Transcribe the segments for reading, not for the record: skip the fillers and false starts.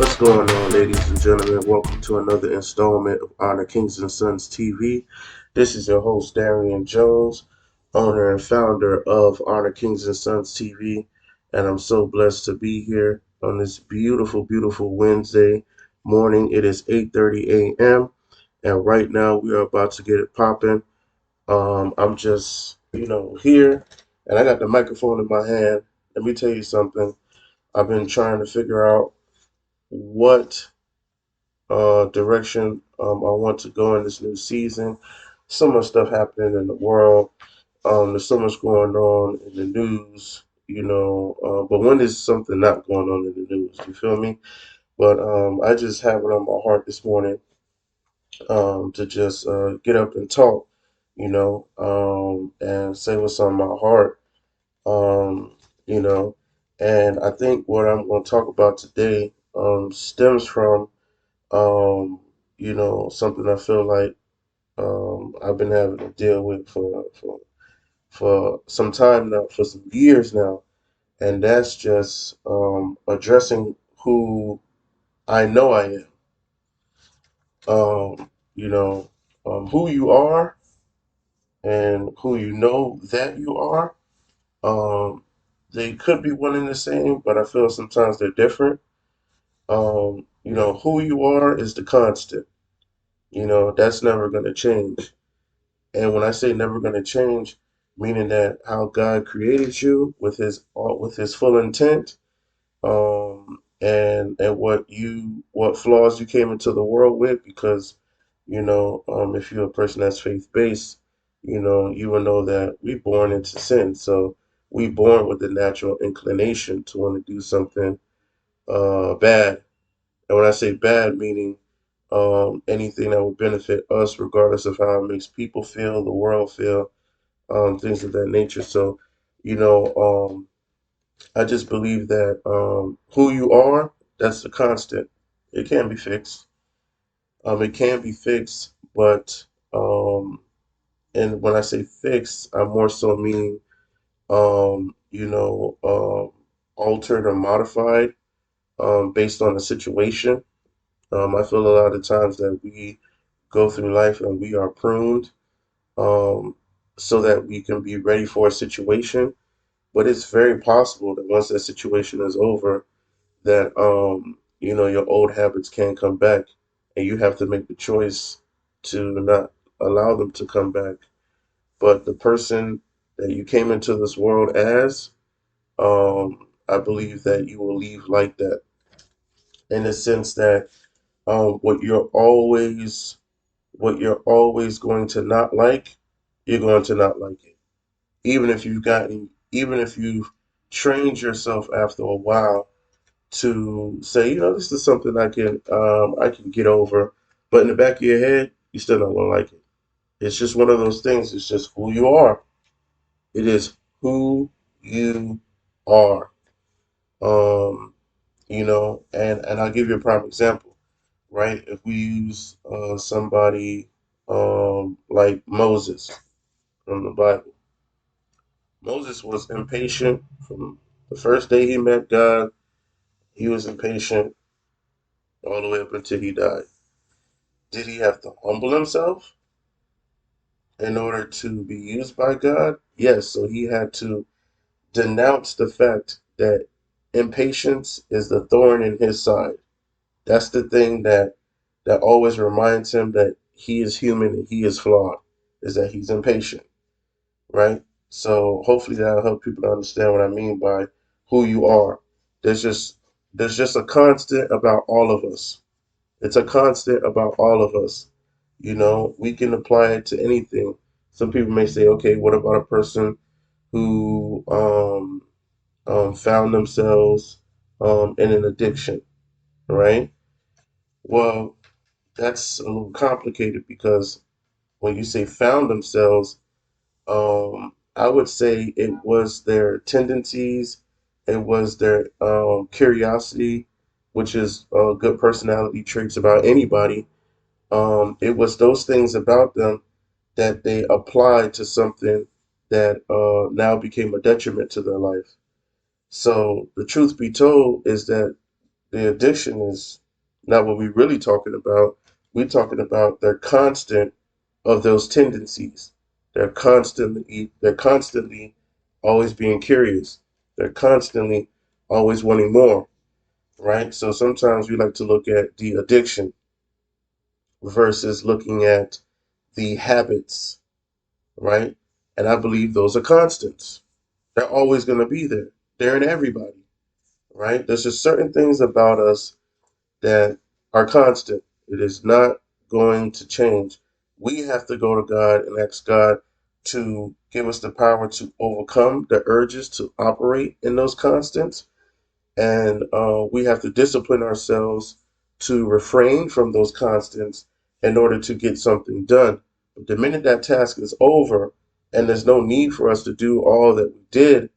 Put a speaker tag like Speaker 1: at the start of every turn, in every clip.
Speaker 1: What's going on, ladies and gentlemen? Welcome to another installment of Honor Kings and Sons TV. This is your host, Darian Jones, owner and founder of Honor Kings and Sons TV, and I'm so blessed to be here on this beautiful, beautiful Wednesday morning. It is 8:30 a.m., and right now we are about to get it popping. I'm just, here, and I got the microphone in my hand. Let me tell you something. I've been trying to figure out what direction I want to go in this new season. So much stuff happening in the world. There's so much going on in the news, but when is something not going on in the news? You feel me? But I just have it on my heart this morning to just get up and talk, and say what's on my heart, um, you know. And I think what I'm going to talk about today stems from something I feel like I've been having to deal with for some time now, for some years now, and that's just addressing who I know I am. Um, you know, who you are and who you know that you are. Um, they could be one and the same, but I feel sometimes they're different. Who you are is the constant. That's never going to change. And when I say never going to change, meaning that how God created you with His full intent, and what flaws you came into the world with, because if you're a person that's faith based, you will know that we born into sin, so we born with the natural inclination to want to do something bad. And when I say bad, meaning anything that would benefit us, regardless of how it makes people feel, the world feel, things of that nature. So, you know, I just believe that who you are, that's the constant. It can be fixed. It can be fixed, but and when I say fixed, I'm more so meaning, altered or modified based on the situation. I feel a lot of times that we go through life and we are pruned um, so that we can be ready for a situation. But it's very possible that once that situation is over, that your old habits can come back, and you have to make the choice to not allow them to come back. But the person that you came into this world as, I believe that you will leave like that, in the sense that what you're always going to not like, you're going to not like it. Even if you've trained yourself after a while to say, this is something I can get over, but in the back of your head, you still not gonna like it. It's just one of those things. It's just who you are. It is who you are. Um, and I'll give you a prime example, right? If we use somebody like Moses from the Bible. Moses was impatient from the first day he met God. He was impatient all the way up until he died. Did he have to humble himself in order to be used by God? Yes, so he had to denounce the fact that impatience is the thorn in his side. That's the thing that always reminds him that he is human and he is flawed, is that he's impatient, right? So hopefully that'll help people to understand what I mean by who you are. There's just there's just a constant about all of us. It's a constant about all of us. We can apply it to anything. Some people may say, okay, what about a person who found themselves in an addiction, right? Well, that's a little complicated, because when you say found themselves, I would say it was their tendencies, it was their curiosity, which is good personality traits about anybody. It was those things about them that they applied to something that now became a detriment to their life. So the truth be told is that The addiction is not what we're really talking about. We're talking about their constant of those tendencies. They're constantly always being curious. They're constantly always wanting more, right? So sometimes we like to look at the addiction versus looking at the habits, right? And I believe those are constants. They're always going to be there. They're in everybody, right? There's just certain things about us that are constant. It is not going to change. We have to go to God and ask God to give us the power to overcome the urges to operate in those constants. And we have to discipline ourselves to refrain from those constants in order to get something done. But the minute that task is over and there's no need for us to do all that we did,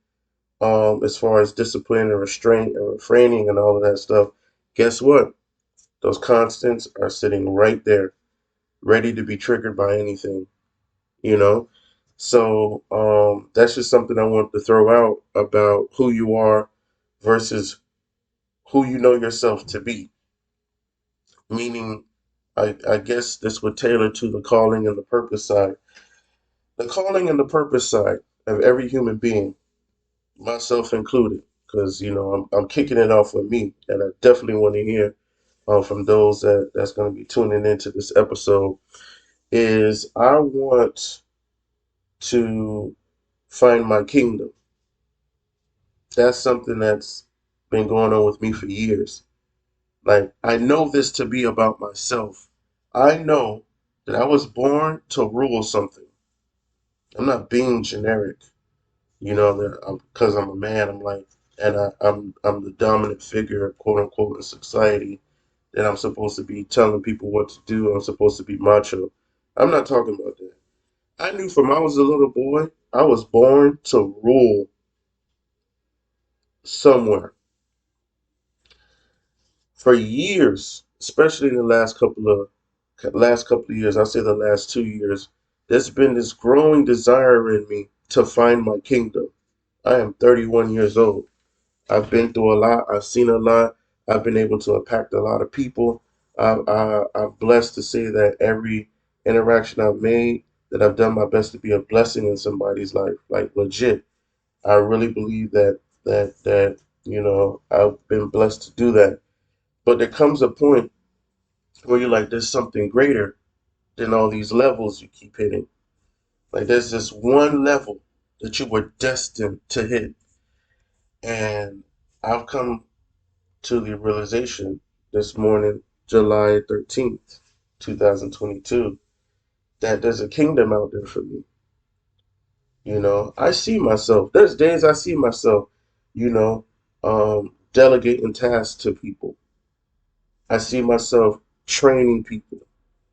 Speaker 1: as far as discipline and restraint and refraining and all of that stuff, guess what? Those constants are sitting right there, ready to be triggered by anything, you know? So that's just something I want to throw out about who you are versus who you know yourself to be. Meaning, I guess this would tailor to the calling and the purpose side. The calling and the purpose side of every human being, myself included, because I'm kicking it off with me, and I definitely want to hear from those that's going to be tuning into this episode. Is I want to find my kingdom. That's something that's been going on with me for years. Like, I know this to be about myself. I know that I was born to rule something. I'm not being generic, that because I'm a man, I'm like, and I'm the dominant figure, quote unquote, in society, that I'm supposed to be telling people what to do. I'm supposed to be macho. I'm not talking about that. I knew from I was a little boy, I was born to rule somewhere. For years, especially in the last couple of years, I'll say the last 2 years, there's been this growing desire in me to find my kingdom. I am 31 years old. I've been through a lot. I've seen a lot. I've been able to impact a lot of people. I'm blessed to say that every interaction I've made, that I've done my best to be a blessing in somebody's life. Like, legit, I really believe that I've been blessed to do that. But there comes a point where you're like, there's something greater than all these levels you keep hitting. Like, there's this one level that you were destined to hit, and I've come to the realization this morning, July 13th, 2022, that there's a kingdom out there for me. I see myself. There's days I see myself, you know, delegating tasks to people. I see myself training people.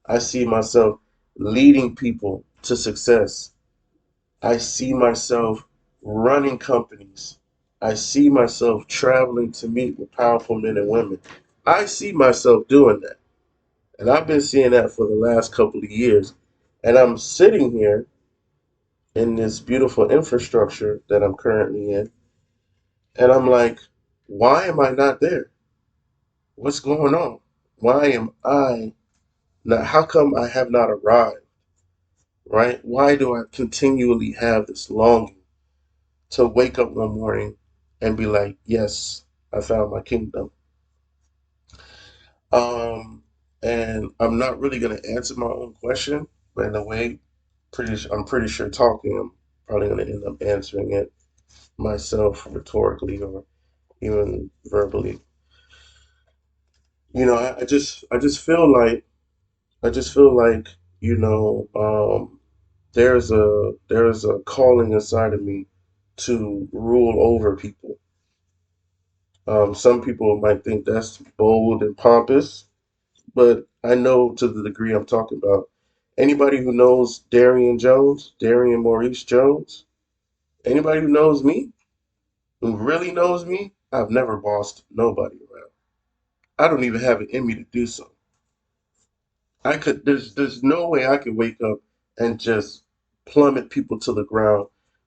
Speaker 1: I see myself leading people to success. I see myself running companies. I see myself traveling to meet with powerful men and women. I see myself doing that. And I've been seeing that for the last couple of years. And I'm sitting here in this beautiful infrastructure that I'm currently in. And I'm like, why am I not there? What's going on? Why am I not? How come I have not arrived? Right? Why do I continually have this longing to wake up one morning and be like, yes, I found my kingdom? Um, and I'm not really going to answer my own question, but in a way, I'm pretty sure talking, I'm probably going to end up answering it myself rhetorically or even verbally. I just feel like you know there's a calling inside of me to rule over people. Some people might think that's bold and pompous, but I know to the degree I'm talking about. Anybody who knows Darian Maurice Jones, anybody who knows me, who really knows me, I've never bossed nobody around. I don't even have it in me to do so. There's no way I could wake up and just plummet people to the ground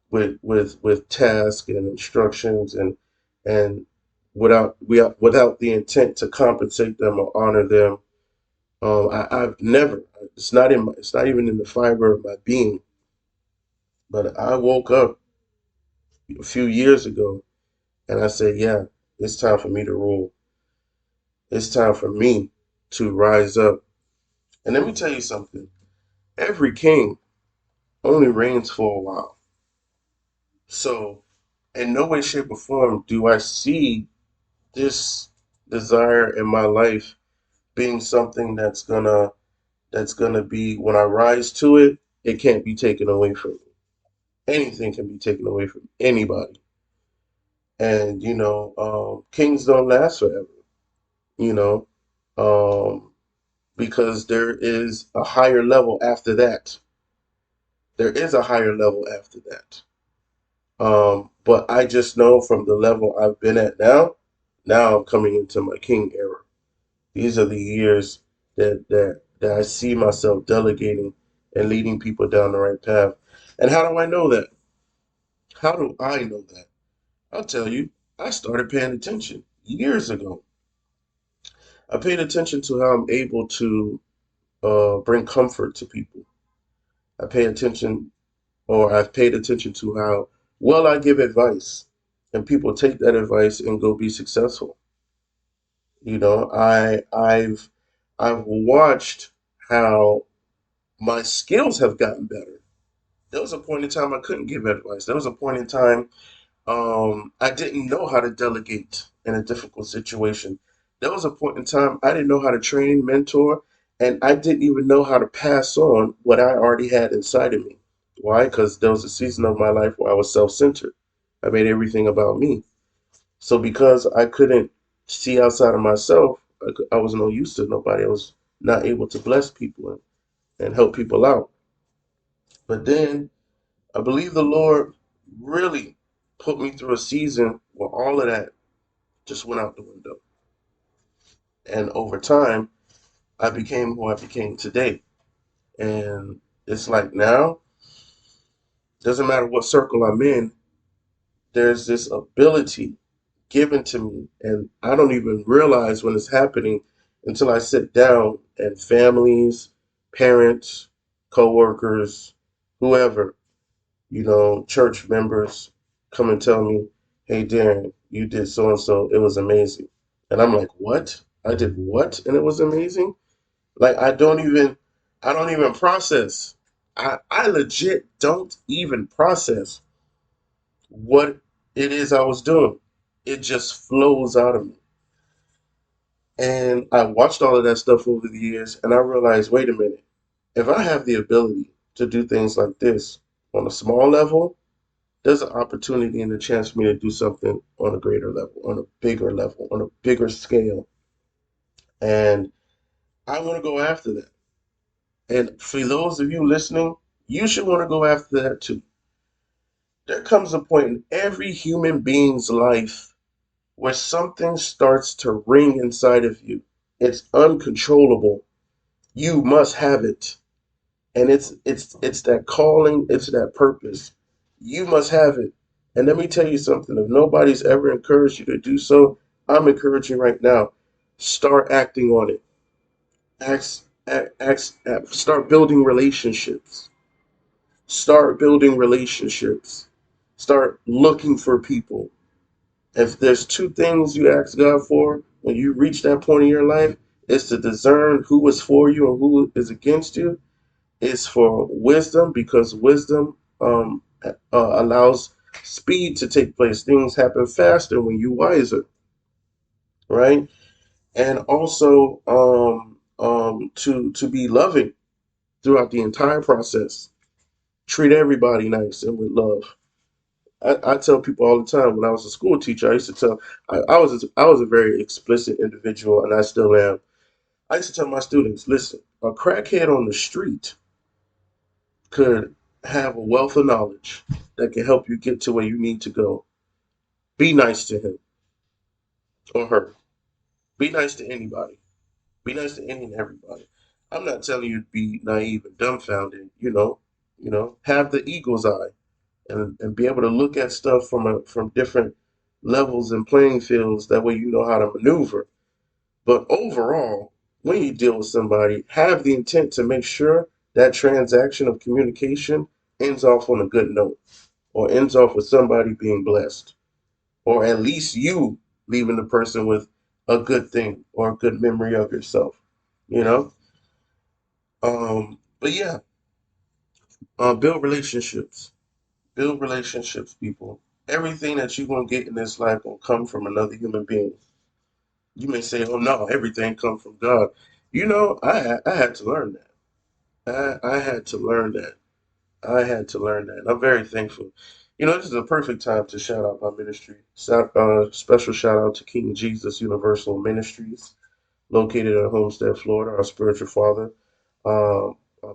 Speaker 1: with tasks and instructions and without the intent to compensate them or honor them. I've never. It's not even in the fiber of my being. But I woke up a few years ago and I said, yeah, it's time for me to rule. It's time for me to rise up. And let me tell you something. Every king only reigns for a while. So, in no way, shape, or form do I see this desire in my life being something that's gonna be when I rise to it, it can't be taken away from me. Anything can be taken away from anybody. And kings don't last forever. You know, um, because there is a higher level after that. There is a higher level after that. But I just know from the level I've been at now, now I'm coming into my king era. These are the years that I see myself delegating and leading people down the right path. And how do I know that? How do I know that? I'll tell you. I started paying attention years ago. I paid attention to how I'm able to bring comfort to people. I pay attention, or I've paid attention to how well I give advice, and people take that advice and go be successful. I've watched how my skills have gotten better. There was a point in time I couldn't give advice. There was a point in time I didn't know how to delegate in a difficult situation. There was a point in time I didn't know how to train, mentor, and I didn't even know how to pass on what I already had inside of me. Why? Because there was a season of my life where I was self centered. I made everything about me. So because I couldn't see outside of myself, I was no use to nobody. I was not able to bless people and help people out. But then I believe the Lord really put me through a season where all of that just went out the window. And over time, I became who I became today. And it's like now, doesn't matter what circle I'm in, there's this ability given to me. And I don't even realize when it's happening until I sit down and families, parents, coworkers, whoever, church members come and tell me, hey, Darren, you did so and so. It was amazing. And I'm like, what? I did what? And it was amazing? Like, I don't even process. I legit don't even process what it is I was doing. It just flows out of me. And I watched all of that stuff over the years and I realized, wait a minute, if I have the ability to do things like this on a small level, there's an opportunity and a chance for me to do something on a greater level, on a bigger scale. And I want to go after that. And for those of you listening, you should want to go after that too. There comes a point in every human being's life where something starts to ring inside of you. It's uncontrollable. You must have it. And it's that calling, it's that purpose. You must have it. And let me tell you something. If nobody's ever encouraged you to do so, I'm encouraging right now. Start acting on it. Start building relationships. Start building relationships. Start looking for people. If there's two things you ask God for when you reach that point in your life, it's to discern who is for you and who is against you. It's for wisdom because wisdom allows speed to take place. Things happen faster when you wiser, right? And also to be loving throughout the entire process. Treat everybody nice and with love. I tell people all the time when I was a school teacher, I used to tell I was a very explicit individual and I still am. I used to tell my students, listen, a crackhead on the street could have a wealth of knowledge that can help you get to where you need to go. Be nice to him or her. Be nice to anybody. Be nice to any and everybody. I'm not telling you to be naive and dumbfounded, have the eagle's eye and be able to look at stuff from different levels and playing fields. That way you know how to maneuver. But overall, when you deal with somebody, have the intent to make sure that transaction of communication ends off on a good note or ends off with somebody being blessed or at least you leaving the person with a good thing or a good memory of yourself, you know? But yeah, build relationships. Build relationships, people. Everything that you're going to get in this life will come from another human being. You may say, oh no, everything comes from God. I had to learn that. I had to learn that. I had to learn that. And I'm very thankful. This is a perfect time to shout out my ministry. Special shout out to King Jesus Universal Ministries, located in Homestead, Florida. Our spiritual father,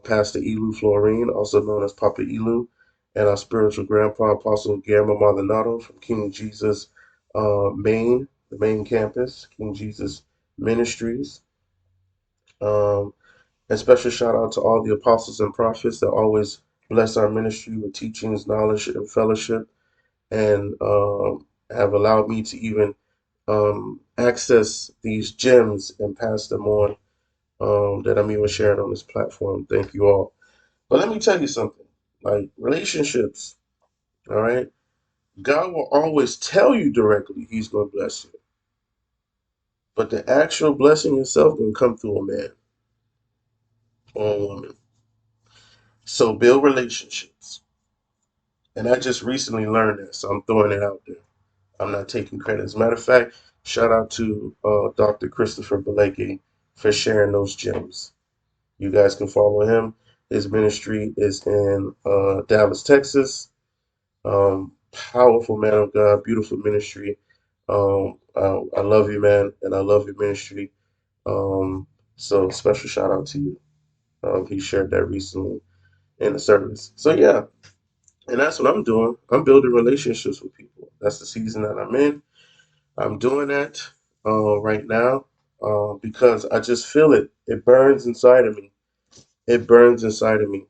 Speaker 1: Pastor Elu Florine, also known as Papa Elu, and our spiritual grandpa, Apostle Guillermo Maldonado from King Jesus, the main campus, King Jesus Ministries. Um, and special shout out to all the apostles and prophets that always bless our ministry with teachings, knowledge, and fellowship, and have allowed me to even access these gems and pass them on, that I'm even sharing on this platform. Thank you all. But let me tell you something, like relationships, all right? God will always tell you directly He's going to bless you. But the actual blessing itself can come through a man or a woman. So build relationships. And I just recently learned that, so I'm throwing it out there. I'm not taking credit. As a matter of fact, shout out to Dr. Christopher Baleke for sharing those gems. You guys can follow him. His ministry is in Dallas, Texas. Powerful man of God, beautiful ministry. I love you, man, and I love your ministry. Um, so special shout out to you. He shared that recently in the service. So yeah, and that's what I'm doing. I'm building relationships with people. That's the season that I'm in. I'm doing that right now because I just feel it. It burns inside of me. It burns inside of me.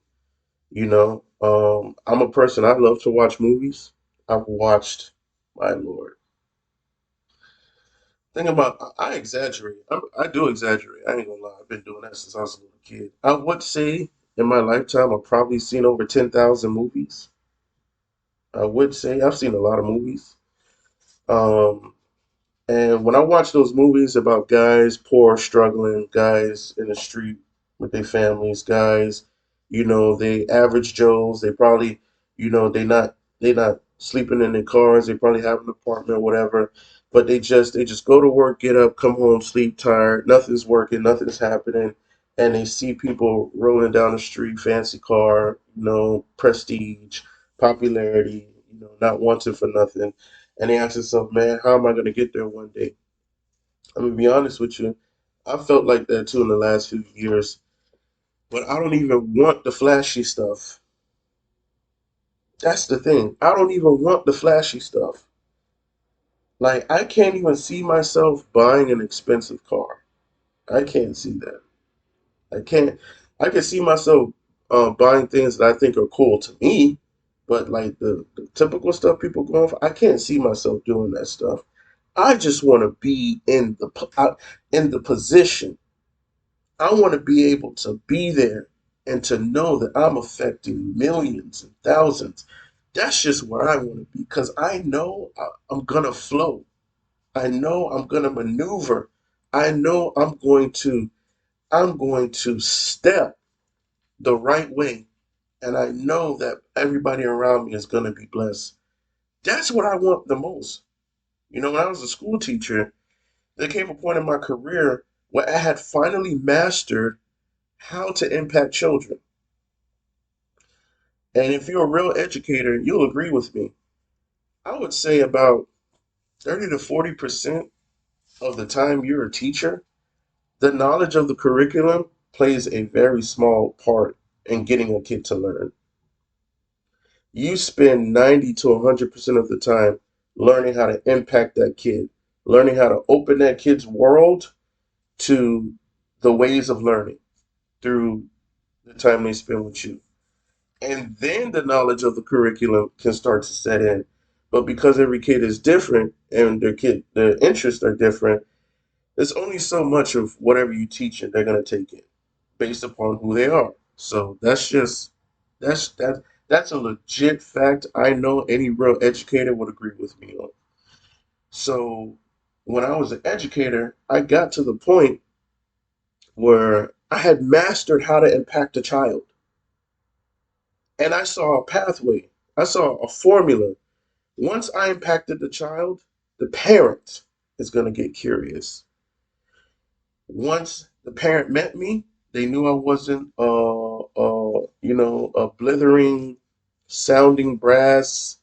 Speaker 1: I'm a person. I love to watch movies. I've watched, my lord. Think about. I exaggerate. I do exaggerate. I ain't gonna lie. I've been doing that since I was a little kid. I would say in my lifetime, I've probably seen over 10,000 movies. I would say I've seen a lot of movies. Um, And when I watch those movies about guys poor, struggling, guys in the street with their families, guys, they average Joes, they probably, they not sleeping in their cars, they probably have an apartment, whatever, but they just go to work, get up, come home, sleep tired, nothing's working, nothing's happening, and they see people rolling down the street, fancy car, prestige, popularity, not wanting for nothing, and they ask themselves, man, how am I going to get there one day? I'm going to be honest with you. I felt like that too in the last few years, but I don't even want the flashy stuff. That's the thing. I don't even want the flashy stuff. Like, I can't even see myself buying an expensive car. I can't see that. I can't. I can see myself buying things that I think are cool to me, but like the typical stuff people going for, I can't see myself doing that stuff. I just want to be in the position. I want to be able to be there and to know that I'm affecting millions and thousands. That's just where I want to be because I know I'm going to flow. I know I'm going to maneuver. I know I'm going to step the right way, and I know that everybody around me is going to be blessed. That's what I want the most. When I was a school teacher, there came a point in my career where I had finally mastered how to impact children. And if you're a real educator, you'll agree with me. I would say about 30 to 40% of the time you're a teacher, the knowledge of the curriculum plays a very small part in getting a kid to learn. You spend 90 to 100% of the time learning how to impact that kid, learning how to open that kid's world to the ways of learning through the time they spend with you. And then the knowledge of the curriculum can start to set in. But because every kid is different and their interests are different, there's only so much of whatever you teach it they're gonna take it based upon who they are. So that's that that's a legit fact. I know any real educator would agree with me on. So when I was an educator, I got to the point where I had mastered how to impact a child. And I saw a pathway. I saw a formula. Once I impacted the child, the parent is going to get curious. Once the parent met me, they knew I wasn't, a blithering, sounding brass.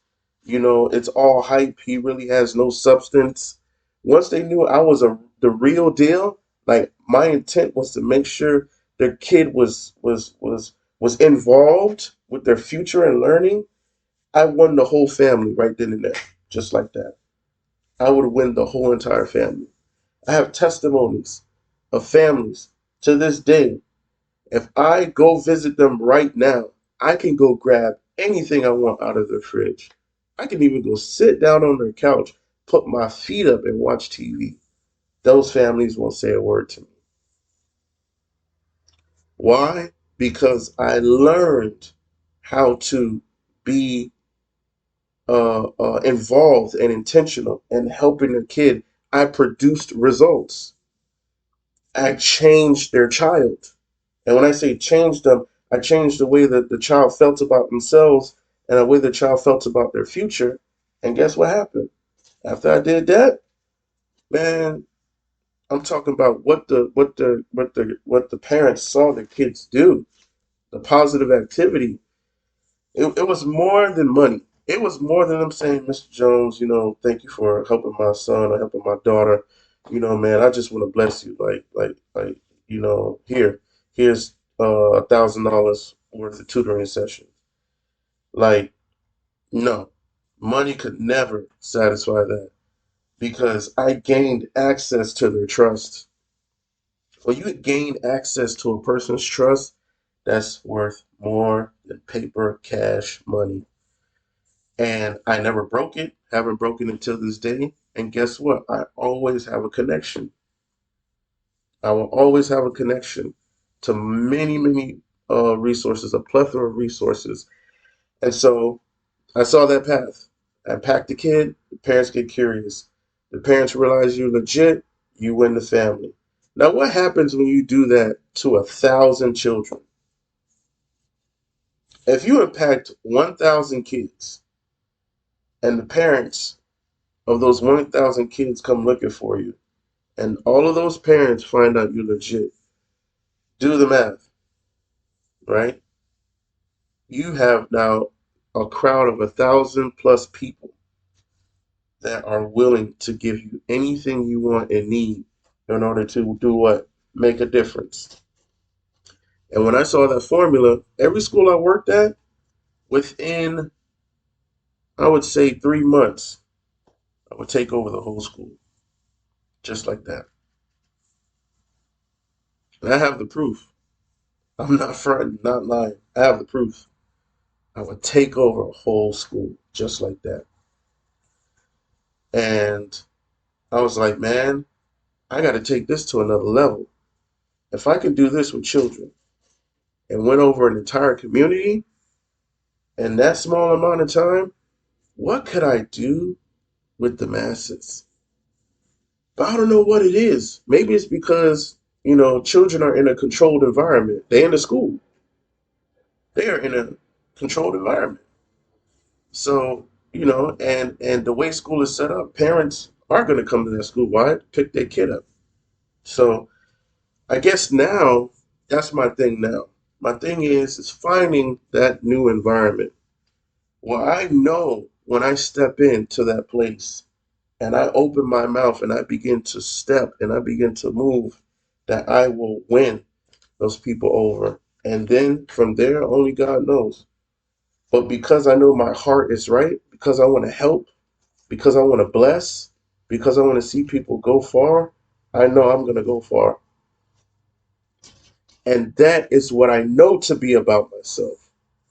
Speaker 1: It's all hype. He really has no substance. Once they knew I was the real deal, like my intent was to make sure their kid was involved with their future and learning. I won the whole family right then and there, just like that. I would win the whole entire family. I have testimonies of families to this day. If I go visit them right now, I can go grab anything I want out of their fridge. I can even go sit down on their couch, put my feet up, and watch TV. Those families won't say a word to me. Why? Because I learned how to be involved and intentional in helping a kid. I produced results. I changed their child. And when I say changed them, I changed the way that the child felt about themselves and the way the child felt about their future. And guess what happened? After I did that, man, I'm talking about what the parents saw their kids do, the positive activity. It was more than money. It was more than them saying, Mr. Jones, thank you for helping my son or helping my daughter. Man, I just want to bless you. Like, here's $1,000 worth of tutoring session. Like, no, money could never satisfy that because I gained access to their trust. When you gain access to a person's trust, that's worth more than paper, cash, money. And I never broke it, haven't broken it until this day. And guess what? I always have a connection. I will always have a connection to many, many resources, a plethora of resources. And so I saw that path. I packed the kid, the parents get curious. The parents realize you're legit, you win the family. Now, what happens when you do that to 1,000 children? If you impact 1,000 kids and the parents of those 1,000 kids come looking for you, and all of those parents find out you're legit, do the math, right? You have now a crowd of 1,000 plus people that are willing to give you anything you want and need in order to do what? Make a difference. And when I saw that formula, every school I worked at, within, I would say, 3 months, I would take over the whole school, just like that. And I have the proof. I'm not fronting, not lying. I have the proof. I would take over a whole school just like that. And I was like, man, I got to take this to another level. If I can do this with children and win over an entire community in that small amount of time, what could I do with the masses? But I don't know what it is. Maybe it's because, children are in a controlled environment. They're in the school. They are in a controlled environment. So, and the way school is set up, parents are going to come to that school. Why? Pick their kid up. So I guess now that's my thing now. My thing is finding that new environment. Well, I know when I step into that place and I open my mouth and I begin to step and I begin to move, that I will win those people over. And then from there, only God knows. But because I know my heart is right, because I want to help, because I want to bless, because I want to see people go far, I know I'm going to go far. And that is what I know to be about myself.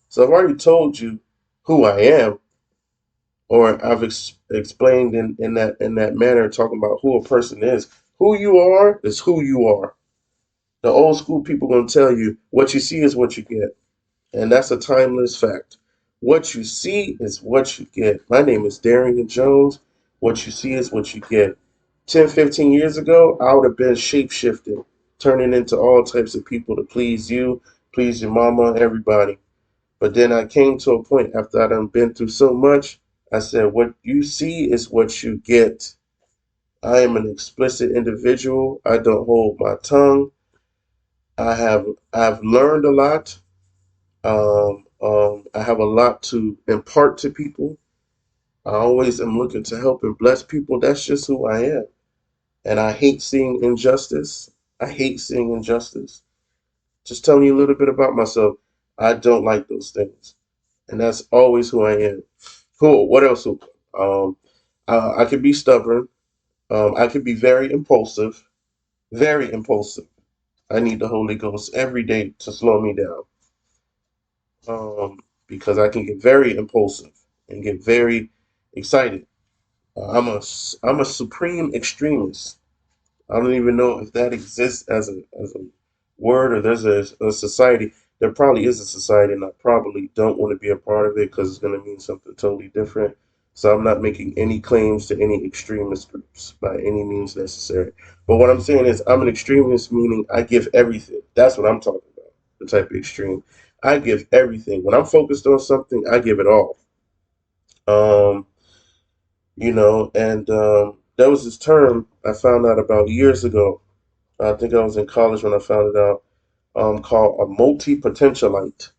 Speaker 1: So I've already told you who I am. or I've explained in that manner, talking about who a person is. Who you are is who you are. The old school people gonna tell you what you see is what you get, and that's a timeless fact. What you see is what you get. My name is Darian Jones. What you see is what you get. 10, 15 years ago, I would have been shape shifting, turning into all types of people to please you, please your mama, everybody. But then I came to a point after I done been through so much. I said, what you see is what you get. I am an explicit individual. I don't hold my tongue. I have I've learned a lot. I have a lot to impart to people. I always am looking to help and bless people. That's just who I am. And I hate seeing injustice. I hate seeing injustice. Just telling you a little bit about myself. I don't like those things. And that's always who I am. Cool. What else? I can be stubborn. I can be very impulsive. Very impulsive. I need the Holy Ghost every day to slow me down. Because I can get very impulsive and get very excited. I'm a supreme extremist. I don't even know if that exists as a word, or there's a society. There probably is a society, and I probably don't want to be a part of it because it's going to mean something totally different. So I'm not making any claims to any extremist groups by any means necessary. But what I'm saying is I'm an extremist, meaning I give everything. That's what I'm talking about. The type of extreme. I give everything. When I'm focused on something, I give it all. Um, and there was this term I found out about years ago. I think I was in college when I found it out, called a multi-potentialite.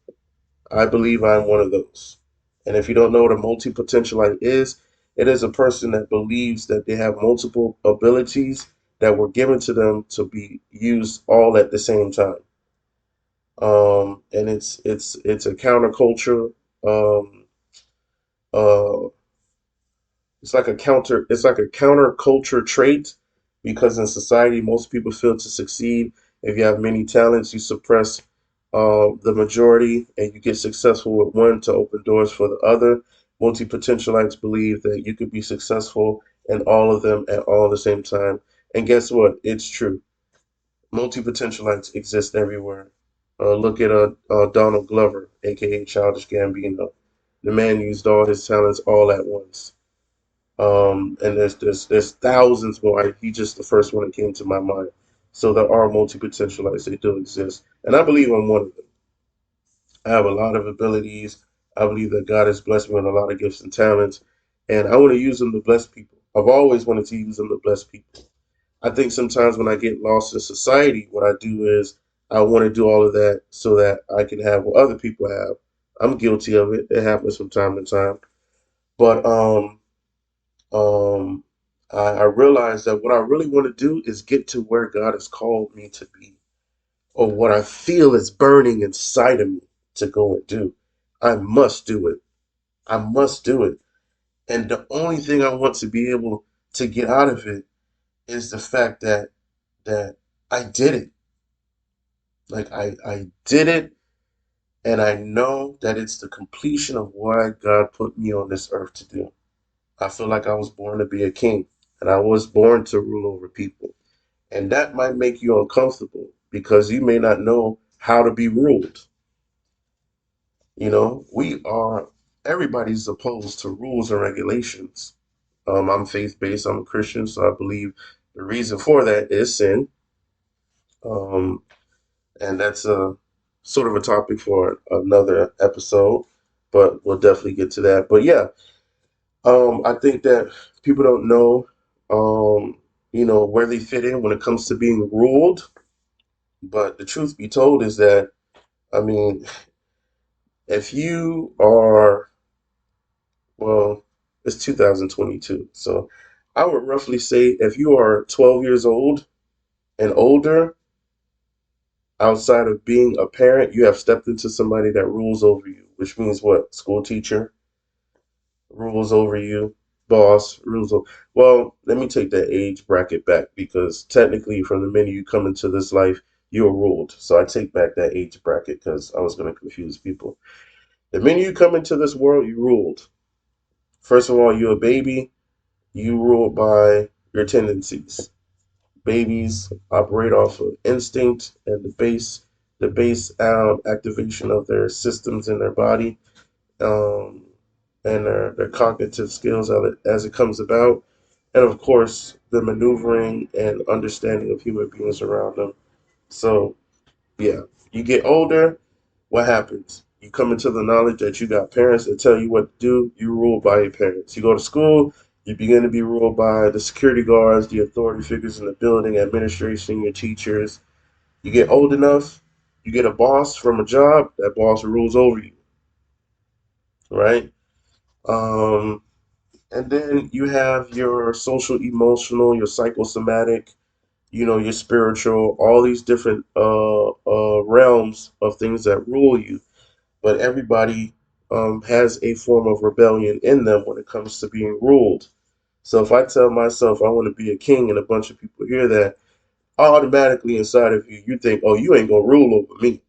Speaker 1: I believe I'm one of those. And if you don't know what a multi-potentialite is, it is a person that believes that they have multiple abilities that were given to them to be used all at the same time. And it's a counterculture. Um, uh, it's like a counterculture trait, because in society most people feel to succeed, if you have many talents, you suppress the majority and you get successful with one to open doors for the other. Multi-potentialites believe that you could be successful in all of them at all the same time. And guess what? It's true. Multi-potentialites exist everywhere. Look at Donald Glover, aka Childish Gambino. The man used all his talents all at once. And there's thousands more. He just the first one that came to my mind. So there are multi potentialites. They do exist, and I believe I'm one of them. I have a lot of abilities. I believe that God has blessed me with a lot of gifts and talents, and I want to use them to bless people. I've always wanted to use them to bless people. I think sometimes when I get lost in society, what I do is I want to do all of that so that I can have what other people have. I'm guilty of it. It happens from time to time, but um, I realized that what I really want to do is get to where God has called me to be, or what I feel is burning inside of me to go and do. I must do it. I must do it. And the only thing I want to be able to get out of it is the fact that I did it. Like I did it, and I know that it's the completion of what God put me on this earth to do. I feel like I was born to be a king, and I was born to rule over people. And that might make you uncomfortable because you may not know how to be ruled. Everybody's opposed to rules and regulations. I'm faith based, I'm a Christian, so I believe the reason for that is sin. Um, and that's a sort of a topic for another episode, but we'll definitely get to that. But yeah, I think that people don't know, where they fit in when it comes to being ruled. But the truth be told is that, I mean, if you are, well, it's 2022. So I would roughly say if you are 12 years old and older, outside of being a parent, you have stepped into somebody that rules over you, which means what? School teacher rules over you, boss rules over. Well, let me take that age bracket back, because technically, from the minute you come into this life, you're ruled. So I take back that age bracket because I was going to confuse people. The minute you come into this world, you ruled. First of all, you're a baby. You rule by your tendencies. Babies operate off of instinct and the base activation of their systems in their body, um, and their cognitive skills as it comes about, and of course the maneuvering and understanding of human beings around them. So yeah, you get older, what happens? You come into the knowledge that you got parents that tell you what to do. You rule by your parents. You go to school, you begin to be ruled by the security guards, the authority figures in the building, administration, your teachers. You get old enough, you get a boss from a job, that boss rules over you, right? Um, and then you have your social, emotional, your psychosomatic, your spiritual, all these different realms of things that rule you. But everybody has a form of rebellion in them when it comes to being ruled. So if I tell myself I want to be a king and a bunch of people hear that, automatically inside of you, you think, oh, you ain't going to rule over me.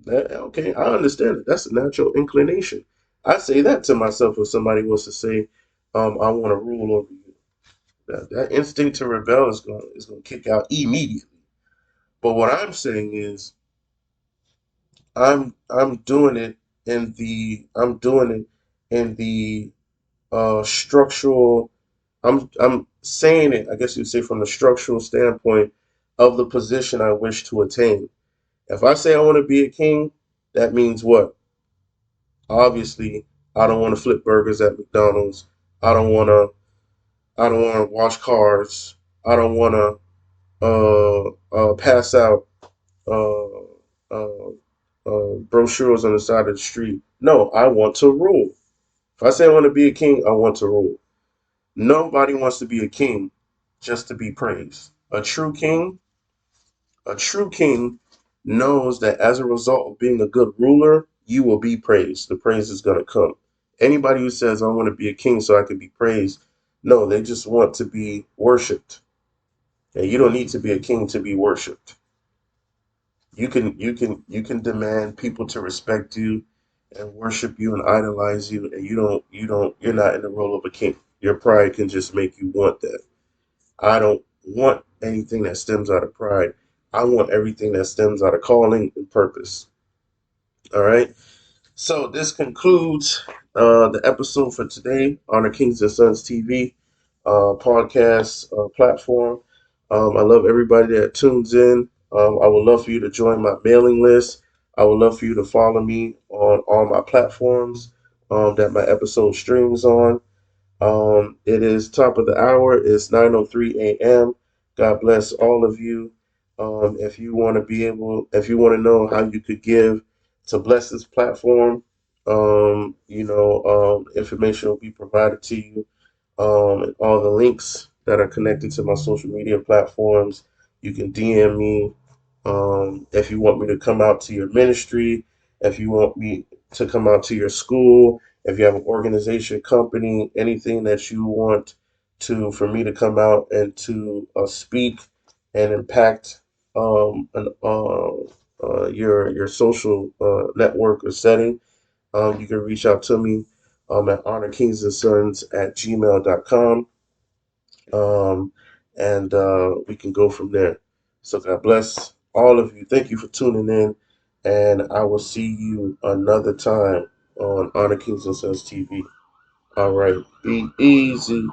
Speaker 1: Okay, I understand it. That's a natural inclination. I say that to myself if somebody wants to say, I want to rule over you. That instinct to rebel is going to kick out immediately. But what I'm saying is, I'm doing it in the structural. I'm saying it, I guess you'd say, from the structural standpoint of the position I wish to attain. If I say I want to be a king, that means what? Obviously, I don't want to flip burgers at McDonald's. I don't want to. I don't want to wash cars. I don't want to pass out uh, uh, brochures on the side of the street. No, I want to rule. If I say I want to be a king, I want to rule. Nobody wants to be a king just to be praised. A true king knows that as a result of being a good ruler, you will be praised. The praise is going to come. Anybody who says, I want to be a king so I can be praised, no, they just want to be worshiped. And you don't need to be a king to be worshiped. You can demand people to respect you and worship you and idolize you, and you're not in the role of a king. Your pride can just make you want that. I don't want anything that stems out of pride. I want everything that stems out of calling and purpose. All right. So this concludes the episode for today on the Kings and Sons TV podcast platform. I love everybody that tunes in. I would love for you to join my mailing list. I would love for you to follow me on all my platforms that my episode streams on. It is top of the hour. It's 9:03 a.m. God bless all of you. If you want to know how you could give to bless this platform, information will be provided to you. And all the links that are connected to my social media platforms. You can DM me if you want me to come out to your ministry, if you want me to come out to your school, if you have an organization, company, anything that you want to for me to come out and to speak and impact your social network or setting, you can reach out to me at honorkingsandsons@gmail.com, um, and we can go from there. So God bless all of you. Thank you for tuning in, and I will see you another time on Honor Kings and Sons TV. All right, be easy.